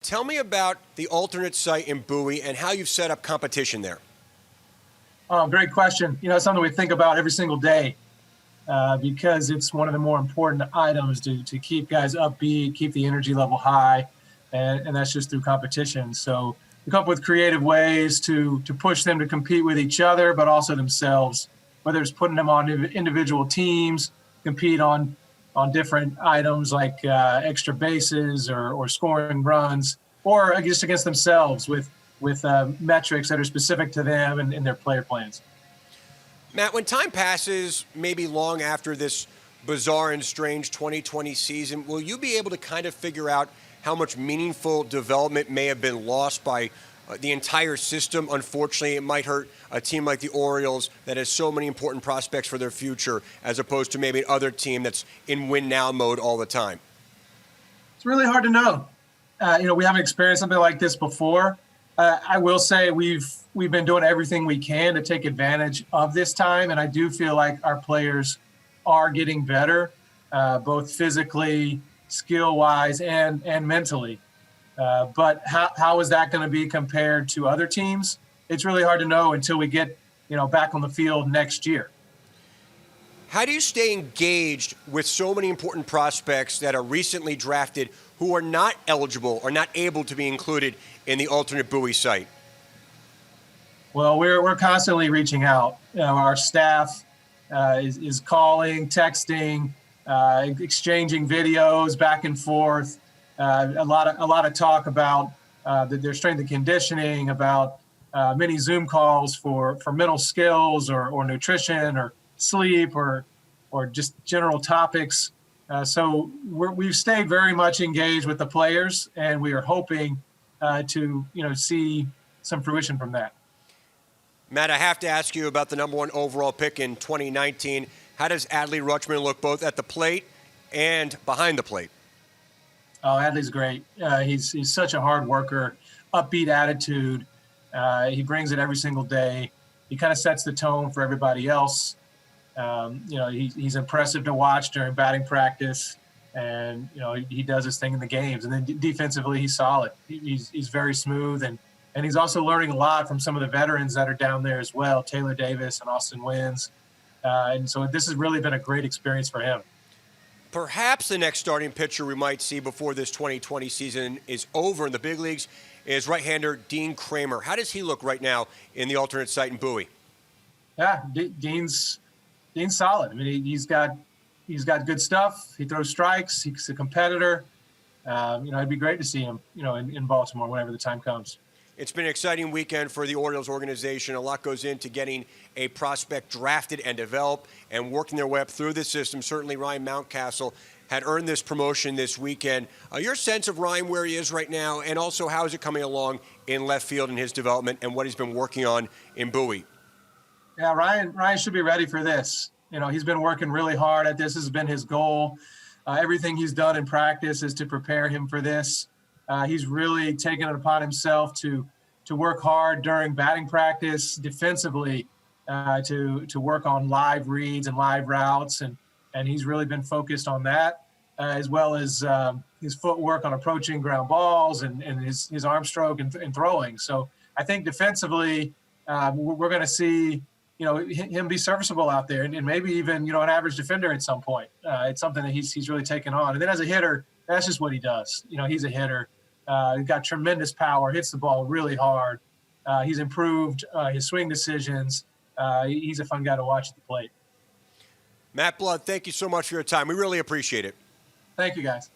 Tell me about the alternate site in Bowie and how you've set up competition there. Oh, great question. It's something we think about every single day because it's one of the more important items to keep guys upbeat, keep the energy level high, and that's just through competition. So we come up with creative ways to push them to compete with each other, but also themselves, whether it's putting them on individual teams, compete on different items like extra bases or scoring runs, or just against themselves with metrics that are specific to them and their player plans. Matt, when time passes, maybe long after this bizarre and strange 2020 season, will you be able to kind of figure out how much meaningful development may have been lost by the entire system? Unfortunately, it might hurt a team like the Orioles that has so many important prospects for their future, as opposed to maybe another team that's in win-now mode all the time. It's really hard to know. We haven't experienced something like this before. I will say we've been doing everything we can to take advantage of this time, and I do feel like our players are getting better, both physically, skill-wise, and mentally. But how is that going to be compared to other teams? It's really hard to know until we get back on the field next year. How do you stay engaged with so many important prospects that are recently drafted who are not eligible or not able to be included in the alternate Bowie site? Well, we're constantly reaching out. Our staff is calling, texting, exchanging videos back and forth. A lot of talk about their strength and conditioning, about many Zoom calls for mental skills or nutrition or sleep or just general topics. So we've stayed very much engaged with the players, and we are hoping to see some fruition from that. Matt, I have to ask you about the number one overall pick in 2019. How does Adley Rutchman look both at the plate and behind the plate? Oh, Adley's great. He's such a hard worker, upbeat attitude. He brings it every single day. He kind of sets the tone for everybody else. He's impressive to watch during batting practice, and he does his thing in the games. And then defensively, he's solid. He's very smooth, and he's also learning a lot from some of the veterans that are down there as well, Taylor Davis and Austin Wynns. And so this has really been a great experience for him. Perhaps the next starting pitcher we might see before this 2020 season is over in the big leagues is right-hander Dean Kramer. How does he look right now in the alternate site in Bowie? Yeah, Dean's solid. I mean, he's got good stuff. He throws strikes. He's a competitor. It'd be great to see him, in Baltimore whenever the time comes. It's been an exciting weekend for the Orioles organization. A lot goes into getting a prospect drafted and developed and working their way up through the system. Certainly Ryan Mountcastle had earned this promotion this weekend. Your sense of Ryan, where he is right now, and also how is it coming along in left field in his development and what he's been working on in Bowie? Yeah, Ryan should be ready for this. He's been working really hard at this. This has been his goal. Everything he's done in practice is to prepare him for this. He's really taken it upon himself to work hard during batting practice, defensively, to work on live reads and live routes, and he's really been focused on that, as well as his footwork on approaching ground balls and his arm stroke and throwing. So I think defensively, we're going to see him be serviceable out there, and maybe even an average defender at some point. It's something that he's really taken on. And then as a hitter, that's just what he does. He's a hitter. He's got tremendous power, hits the ball really hard. He's improved his swing decisions. He's a fun guy to watch at the plate. Matt Blood, thank you so much for your time. We really appreciate it. Thank you, guys.